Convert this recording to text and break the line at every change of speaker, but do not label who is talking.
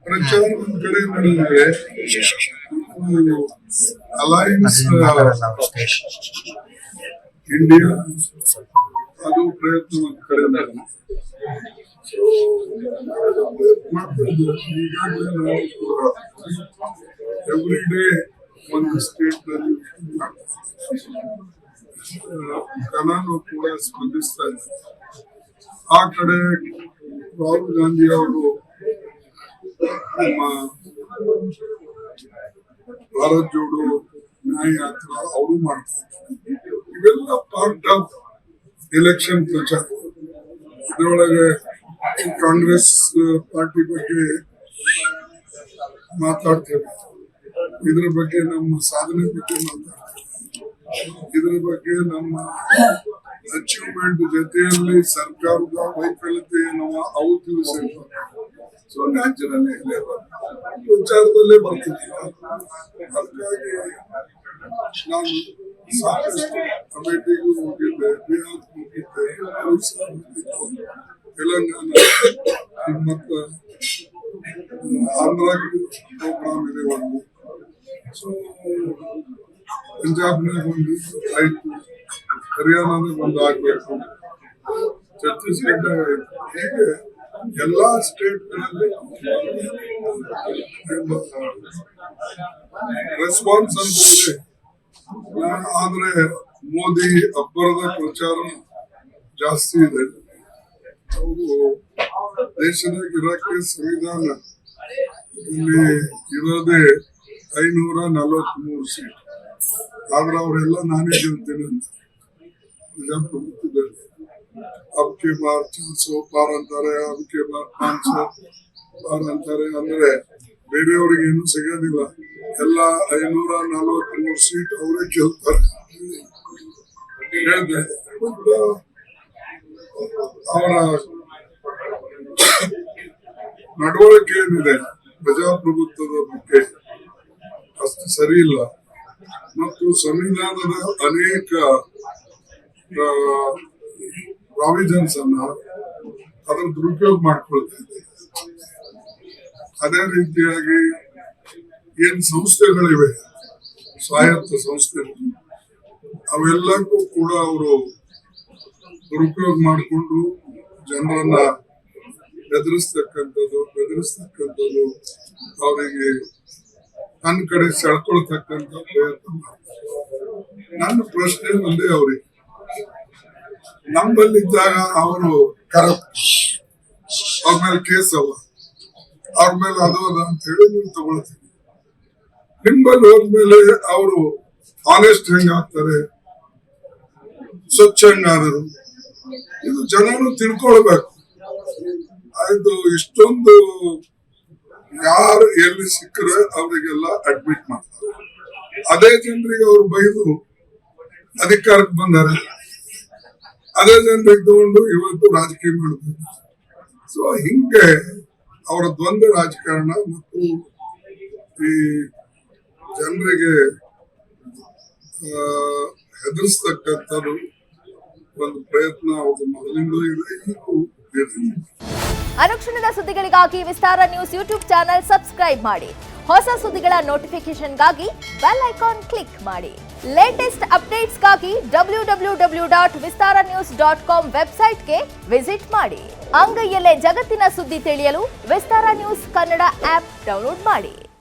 ಪ್ರಚಾರ ಒಂದ್ ಕಡೆ ನಡೆದಿದೆ. ಅಲಯನ್ಸ್ ಇಂಡಿಯಾ ಅದು ಪ್ರಯತ್ನ ಒಂದ್ ಕಡೆ ನಡೆದಿದೆ. ಈಗಾಗಲೇ ಎವ್ರಿ ಡೇ ಒಂದು ಸ್ಟೇಟ್ ನಲ್ಲಿ ಕಲಾನು ಕೂಡ ಸ್ಪಂದಿಸ್ತಾ ಇದ್ದಾರೆ. ಆ ಕಡೆ ರಾಹುಲ್ ಗಾಂಧಿ ಅವರು ನಮ್ಮ ಭಾರತ್ ಜೋಡೋ ನ್ಯಾಯ ಯಾತ್ರಾ ಅವರು ಮಾಡ್ತಾರೆ. ಇವೆಲ್ಲ ಪಾರ್ಟ್ ಆಫ್ ಎಲೆಕ್ಷನ್ ಪ್ರಚಾರ. ಇದರೊಳಗೆ ಕಾಂಗ್ರೆಸ್ ಪಾರ್ಟಿ ಬಗ್ಗೆ ಮಾತಾಡ್ತೇವೆ, ಇದ್ರ ಬಗ್ಗೆ ನಮ್ಮ ಸಾಧನೆ ಬಗ್ಗೆ ಮಾತಾಡ್ತೇವೆ, ಇದ್ರ ಬಗ್ಗೆ ನಮ್ಮ ಅಚೀವ್ಮೆಂಟ್ ಜೊತೆಯಲ್ಲಿ ಸರ್ಕಾರದ ವೈಫಲ್ಯತೆಯನ್ನು ಅವು ತಿಳಿಸಿರ್ತಾರೆ. ಸೊ ನ್ಯಾಚುರಲಿ ಪ್ರಚಾರದಲ್ಲೇ ಬರ್ತಿದ್ದೀವಿ. ಅದಕ್ಕಾಗಿ ನಾನು ಸಾಕಷ್ಟು ಅಮೇಠಿಗೂ ಹೋಗಿದ್ದೆ, ಬಿಹಾರ್ ಹೋಗಿದ್ದೆ, ಒರಿಸ್ಸಾ ಹೋಗಿದ್ದೆ, ತೆಲಂಗಾಣ ಮತ್ತು ಆಂಧ್ರ ಪ್ರೋಗ್ರಾಮ್ ಇದೆ ಒಂದು. ಸೊ ಪಂಜಾಬ್ನಾಗ ಒಂದು ಆಯ್ತು, ಹರಿಯಾಣದಾಗ ಒಂದು ಆಗ್ಬೇಕು, ಛತ್ತೀಸ್ಗಢ ಹೀಗೆ ಎಲ್ಲಾ ಸ್ಟೇಟ್ಗಳಲ್ಲಿ ರೆಸ್ಪಾನ್ಸ್ ಅಂತ ಇದೆ. ಆದ್ರೆ ಮೋದಿ ಅಬ್ಬರದ ಪ್ರಚಾರ ಜಾಸ್ತಿ ಇದೆ. ಅವರು ದೇಶದಾಗ ಇರಕ್ಕೆ ಸಂವಿಧಾನ ಇಲ್ಲಿ ಇರೋದೇ 543 ಸೀಟ್. ಆದ್ರೆ ಅವರೆಲ್ಲ ನಾನೇ ಗೆಲ್ತೇನೆ ಅಂತ ಪ್ರಜಾಪ್ರಭುತ್ವದಲ್ಲಿ ಅಬ್ಕೆ ಬಾರ್ 400 ಪಾರ್ ಅಂತಾರೆ, ಅಬ್ಕೆ ಬಾರ್ 500 ಪಾರ್ ಅಂತಾರೆ. ಅಂದ್ರೆ ಬೇರೆಯವ್ರಿಗೆ ಏನು ಸಿಗೋದಿಲ್ಲ. ಎಲ್ಲ 543 ಸೀಟ್ ಅವರೇ ಗೆಲ್ತಾರೆ ಹೇಳಿದೆ. ಅವರ ನಡವಳಿಕೆ ಏನಿದೆ ಪ್ರಜಾಪ್ರಭುತ್ವದ ಬಗ್ಗೆ ಅಷ್ಟು ಸರಿ ಇಲ್ಲ. ಮತ್ತು ಸಂವಿಧಾನದ ಅನೇಕ ಪ್ರಾವಿಷನ್ಸ್ ಅನ್ನ ಅದರ ದುರುಪಯೋಗ ಮಾಡ್ಕೊಳ್ತಾ ಇದೆ. ಅದೇ ರೀತಿಯಾಗಿ ಏನ್ ಸಂಸ್ಥೆಗಳಿವೆ, ಸ್ವಾಯತ್ತ ಸಂಸ್ಥೆಗಳು, ಅವೆಲ್ಲಕ್ಕೂ ಕೂಡ ಅವರು ದುರುಪಯೋಗ ಮಾಡಿಕೊಂಡು ಜನರನ್ನ ಬೆದರಿಸ್ತಕ್ಕಂಥದ್ದು ಅವರಿಗೆ ನನ್ನ ಕಡೆ ಸೆಳ್ಕೊಳ್ತಕ್ಕಂಥ ಪ್ರಯತ್ನ ಮಾಡ್ತಾರೆ. ನನ್ನ ಪ್ರಶ್ನೆ ಒಂದೇ, ಅವ್ರಿಗೆ ನಮ್ಮಲ್ಲಿದ್ದಾಗ ಅವರು ಕರಪ್ಟ್, ಅವ್ರ ಮೇಲೆ ಕೇಸ್ ಅವ, ಅವ್ರ ಮೇಲೆ ಅದು ಅದ ಅಂತ ಹೇಳಿ ನೀವು ತಗೊಳ್ತೀವಿ. ನಿಮ್ಮಲ್ಲಿ ಹೋದ್ಮೇಲೆ ಅವರು ಆನೆಸ್ಟ್ ಹೆಂಗಾಗ್ತಾರೆ, ಸ್ವಚ್ಛ ಹೆಂಗಾದರು, ಇದು ಜನನು ತಿಳ್ಕೊಳ್ಬೇಕು. ಆಯ್ತು, ಇಷ್ಟೊಂದು ಯಾರು ಎಲ್ಲಿ ಸಿಕ್ಕರೆ ಅವರಿಗೆಲ್ಲ ಅಡ್ಮಿಟ್ ಮಾಡ್ತಾರೆ. ಅದೇ ಜನರಿಗೆ ಅವ್ರು ಬೈದು ಅಧಿಕಾರಕ್ಕೆ ಬಂದಾರೆ, ಅದೇ ಜನರಿಗೆ ತಗೊಂಡು ಇವತ್ತು ರಾಜಕೀಯ ಮಾಡ್ತಾರೆ. ಸೊ ಹಿಂಗೆ ಅವರ ದ್ವಂದ್ವ ರಾಜಕಾರಣ ಮತ್ತು ಈ ಜನರಿಗೆ ಹೆದರಿಸ್ತಕ್ಕಂಥದ್ದು ಒಂದು ಪ್ರಯತ್ನ ಅವ್ರ ಮೊದಲಿಂದ ಇದೆ, ಈಗೂ ಇದೆ.
ಅನುಕ್ಷಣದ ಸುದ್ದಿಗಳಿಗಾಗಿ ವಿಸ್ತಾರ ನ್ಯೂಸ್ ಯೂಟ್ಯೂಬ್ ಚಾನೆಲ್ ಸಬ್ಸ್ಕ್ರೈಬ್ ಮಾಡಿ. ಹೊಸ ಸುದ್ದಿಗಳ ನೋಟಿಫಿಕೇಶನ್ಗಾಗಿ ಬೆಲ್ ಐಕಾನ್ ಕ್ಲಿಕ್ ಮಾಡಿ. ಲೇಟೆಸ್ಟ್ ಅಪ್ಡೇಟ್ಸ್ಗಾಗಿ www.vistaranews.com ವೆಬ್ಸೈಟ್ಗೆ ವಿಸಿಟ್ ಮಾಡಿ. ಅಂಗೈಯಲ್ಲೇ ಜಗತ್ತಿನ ಸುದ್ದಿ ತಿಳಿಯಲು ವಿಸ್ತಾರ ನ್ಯೂಸ್ ಕನ್ನಡ ಆಪ್ ಡೌನ್ಲೋಡ್ ಮಾಡಿ.